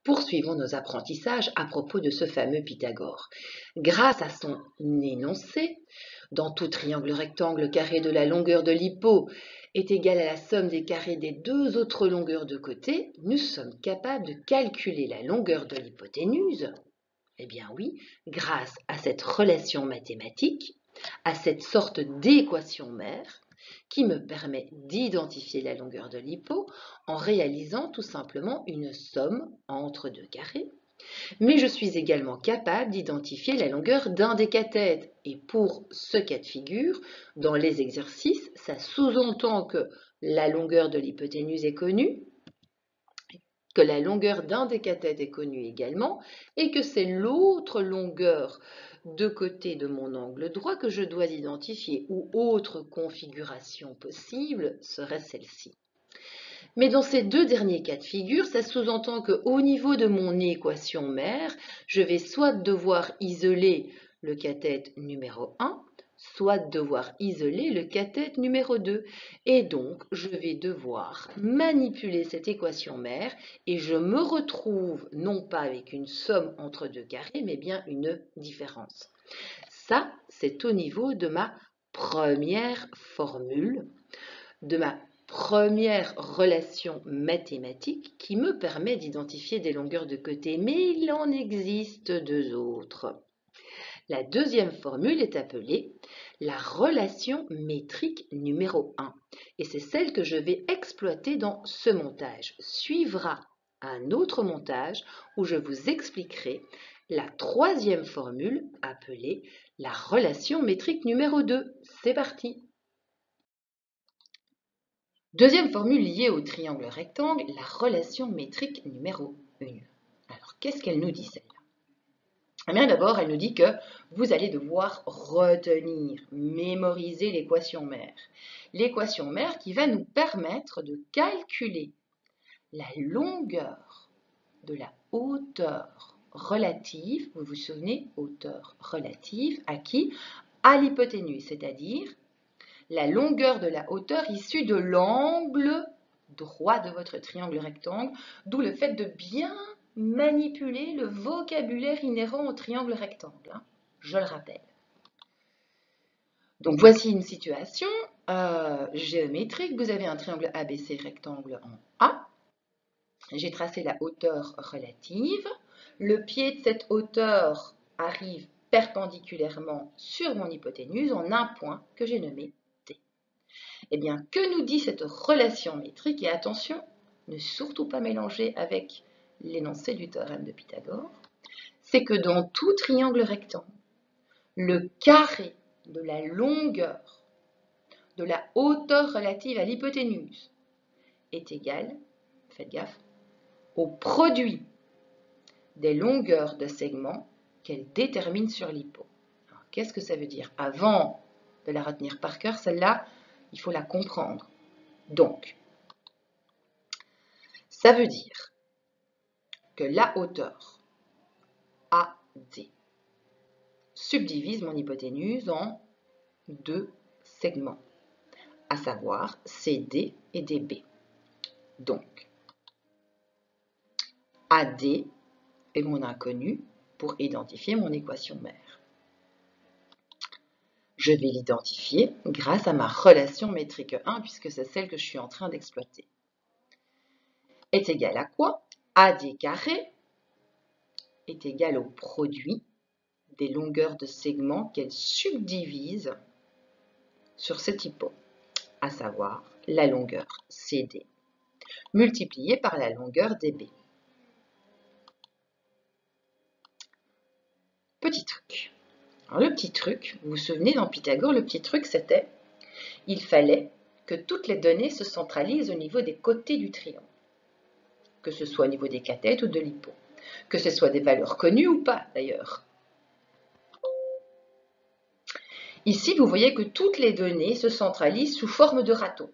Poursuivons nos apprentissages à propos de ce fameux Pythagore. Grâce à son énoncé, dans tout triangle rectangle, le carré de la longueur de l'hypo est égal à la somme des carrés des deux autres longueurs de côté, nous sommes capables de calculer la longueur de l'hypoténuse. Eh bien oui, grâce à cette relation mathématique, à cette sorte d'équation mère, qui me permet d'identifier la longueur de l'hypo en réalisant tout simplement une somme entre deux carrés. Mais je suis également capable d'identifier la longueur d'un des cathètes. Et pour ce cas de figure, dans les exercices, ça sous-entend que la longueur de l'hypoténuse est connue, que la longueur d'un des cathètes est connue également, et que c'est l'autre longueur de côté de mon angle droit que je dois identifier, ou autre configuration possible serait celle-ci. Mais dans ces deux derniers cas de figure, ça sous-entend qu'au niveau de mon équation mère, je vais soit devoir isoler le cathète numéro 1, soit devoir isoler le cathète numéro 2. Et donc, je vais devoir manipuler cette équation mère et je me retrouve non pas avec une somme entre deux carrés, mais bien une différence. Ça, c'est au niveau de ma première formule, de ma première relation mathématique qui me permet d'identifier des longueurs de côté, mais il en existe deux autres. La deuxième formule est appelée la relation métrique numéro 1 et c'est celle que je vais exploiter dans ce montage. Suivra un autre montage où je vous expliquerai la troisième formule appelée la relation métrique numéro 2. C'est parti! Deuxième formule liée au triangle rectangle, la relation métrique numéro 1. Alors, qu'est-ce qu'elle nous dit celle-là? Eh bien, d'abord, elle nous dit que vous allez devoir retenir, mémoriser l'équation mère. L'équation mère qui va nous permettre de calculer la longueur de la hauteur relative, vous vous souvenez, hauteur relative à qui? À l'hypoténuse, c'est-à-dire la longueur de la hauteur issue de l'angle droit de votre triangle rectangle, d'où le fait de bien manipuler le vocabulaire inhérent au triangle rectangle, je le rappelle. Donc voici une situation géométrique. Vous avez un triangle ABC rectangle en A. J'ai tracé la hauteur relative. Le pied de cette hauteur arrive perpendiculairement sur mon hypoténuse en un point que j'ai nommé T. Eh bien, que nous dit cette relation métrique? Et attention, ne surtout pas mélanger avec l'énoncé du théorème de Pythagore. C'est que dans tout triangle rectangle, le carré de la longueur de la hauteur relative à l'hypoténuse est égal, faites gaffe, au produit des longueurs de segments qu'elle détermine sur l'hypo. Qu'est-ce que ça veut dire? Avant de la retenir par cœur, celle-là, il faut la comprendre. Donc, ça veut dire que la hauteur AD subdivise mon hypoténuse en deux segments, à savoir CD et DB. Donc, AD est mon inconnu pour identifier mon équation mère. Je vais l'identifier grâce à ma relation métrique 1, puisque c'est celle que je suis en train d'exploiter. Est égal à quoi? AD carré est égal au produit des longueurs de segments qu'elle subdivise sur cette hypo, à savoir la longueur CD multipliée par la longueur DB. Petit truc. Alors, le petit truc, vous vous souvenez dans Pythagore, le petit truc c'était, il fallait que toutes les données se centralisent au niveau des côtés du triangle, que ce soit au niveau des cathètes ou de l'hypo, que ce soit des valeurs connues ou pas d'ailleurs. Ici, vous voyez que toutes les données se centralisent sous forme de râteau.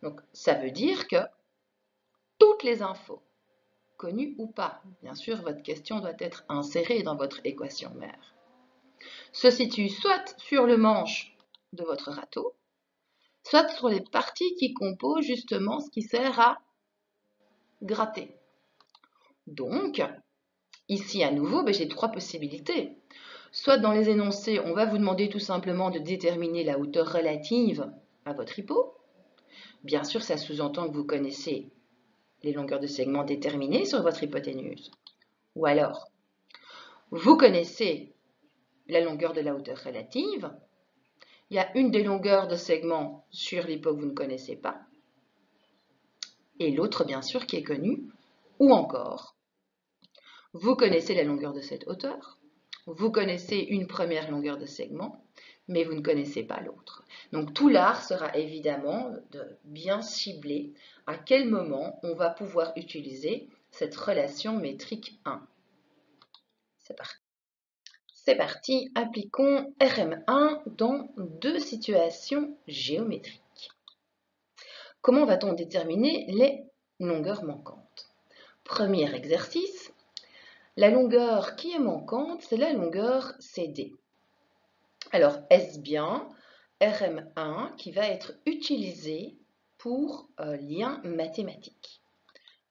Donc, ça veut dire que toutes les infos, connues ou pas, bien sûr, votre question doit être insérée dans votre équation mère, se situent soit sur le manche de votre râteau, soit sur les parties qui composent justement ce qui sert à gratter. Donc, ici à nouveau, j'ai trois possibilités. Soit dans les énoncés, on va vous demander tout simplement de déterminer la hauteur relative à votre hypo. Bien sûr, ça sous-entend que vous connaissez les longueurs de segment déterminées sur votre hypoténuse. Ou alors, vous connaissez la longueur de la hauteur relative. Il y a une des longueurs de segment sur l'hypo que vous ne connaissez pas. Et l'autre, bien sûr, qui est connue. Ou encore, vous connaissez la longueur de cette hauteur. Vous connaissez une première longueur de segment, mais vous ne connaissez pas l'autre. Donc tout l'art sera évidemment de bien cibler à quel moment on va pouvoir utiliser cette relation métrique 1. C'est parti, appliquons RM1 dans deux situations géométriques. Comment va-t-on déterminer les longueurs manquantes? Premier exercice. La longueur qui est manquante, c'est la longueur CD. Alors, est-ce bien RM1 qui va être utilisé pour lien mathématique?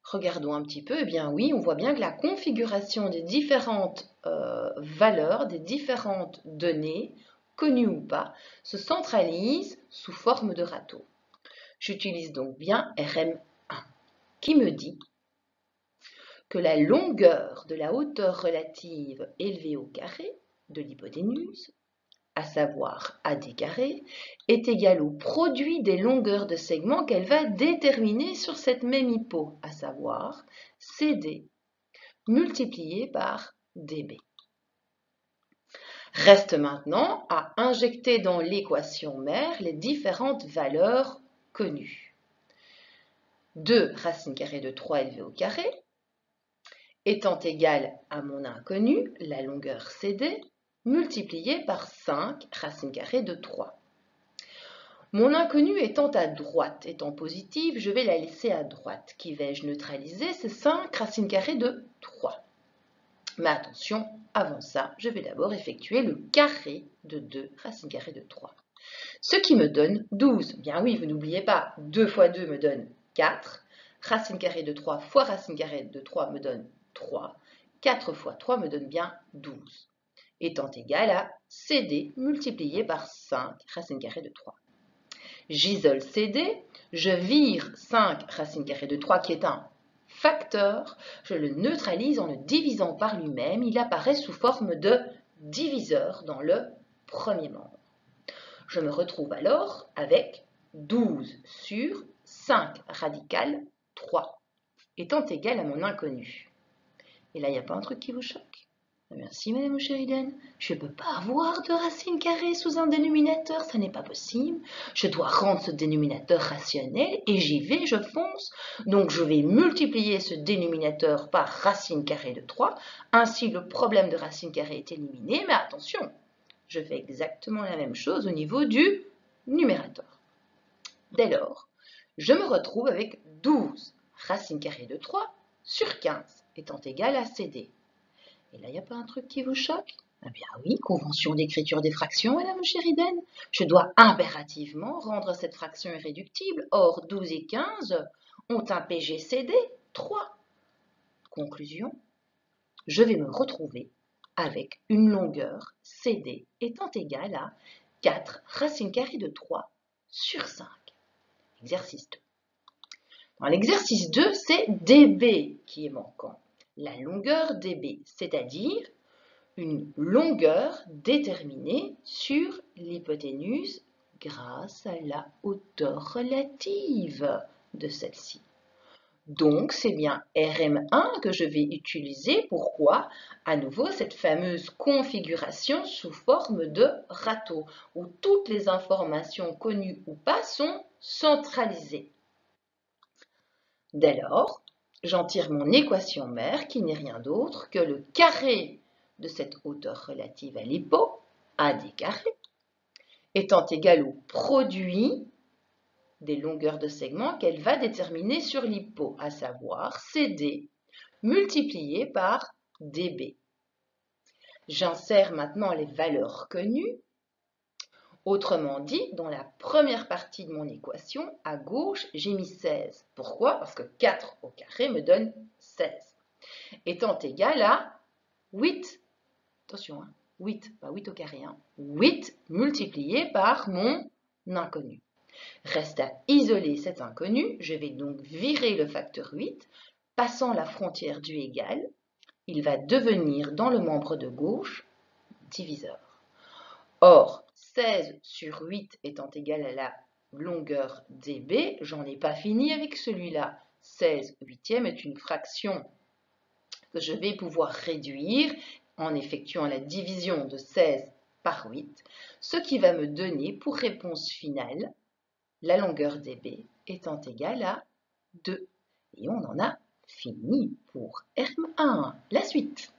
Regardons un petit peu. Eh bien oui, on voit bien que la configuration des différentes valeurs, des différentes données, connues ou pas, se centralise sous forme de râteau. J'utilise donc bien RM1 qui me dit que la longueur de la hauteur relative élevée au carré de l'hypoténuse, à savoir AD carré, est égale au produit des longueurs de segment qu'elle va déterminer sur cette même hypo, à savoir CD multiplié par DB. Reste maintenant à injecter dans l'équation mère les différentes valeurs connues. 2 racine carrée de 3 élevé au carré étant égal à mon inconnu, la longueur CD, multiplié par 5 racine carrée de 3. Mon inconnu étant à droite, étant positive, je vais la laisser à droite. Qui vais-je neutraliser? C'est 5 racine carrée de 3. Mais attention, avant ça, je vais d'abord effectuer le carré de 2 racine carrée de 3. Ce qui me donne 12. Bien oui, vous n'oubliez pas, 2 fois 2 me donne 4. Racine carrée de 3 fois racine carrée de 3 me donne 3. 4 fois 3 me donne bien 12. Étant égal à CD multiplié par 5 racine carrée de 3. J'isole CD, je vire 5 racine carrée de 3 qui est un facteur, je le neutralise en le divisant par lui-même, il apparaît sous forme de diviseur dans le premier membre. Je me retrouve alors avec 12 sur 5 radical 3 étant égal à mon inconnu. Et là, il n'y a pas un truc qui vous choque? Merci, Madame Sheridan. Je ne peux pas avoir de racine carrée sous un dénominateur, ça n'est pas possible. Je dois rendre ce dénominateur rationnel et j'y vais, je fonce. Donc, je vais multiplier ce dénominateur par racine carrée de 3. Ainsi, le problème de racine carrée est éliminé. Mais attention, je fais exactement la même chose au niveau du numérateur. Dès lors, je me retrouve avec 12 racine carrée de 3 sur 15 étant égal à CD. Et là, il n'y a pas un truc qui vous choque? Eh bien oui, convention d'écriture des fractions, Madame Sheridan. Je dois impérativement rendre cette fraction irréductible. Or, 12 et 15 ont un PGCD 3. Conclusion, je vais me retrouver avec une longueur CD étant égale à 4 racine carrée de 3 sur 5. Exercice 2. Dans l'exercice 2, c'est DB qui est manquant. La longueur DB, c'est-à-dire une longueur déterminée sur l'hypoténuse grâce à la hauteur relative de celle-ci. Donc, c'est bien RM1 que je vais utiliser. Pourquoi? À nouveau, cette fameuse configuration sous forme de râteau, où toutes les informations connues ou pas sont centralisées. Dès lors, j'en tire mon équation mère qui n'est rien d'autre que le carré de cette hauteur relative à l'hypo, AD carré, étant égal au produit des longueurs de segment qu'elle va déterminer sur l'hypo, à savoir CD multiplié par DB. J'insère maintenant les valeurs connues. Autrement dit, dans la première partie de mon équation, à gauche, j'ai mis 16. Pourquoi? Parce que 4 au carré me donne 16. étant égal à 8. Attention, hein, 8, pas 8 au carré. 8 multiplié par mon inconnu. Reste à isoler cet inconnu. Je vais donc virer le facteur 8. Passant la frontière du égal, il va devenir dans le membre de gauche diviseur. Or, 16 sur 8 étant égal à la longueur dB, j'en ai pas fini avec celui-là. 16 huitièmes est une fraction que je vais pouvoir réduire en effectuant la division de 16 par 8, ce qui va me donner pour réponse finale la longueur dB étant égale à 2. Et on en a fini pour RM1. La suite.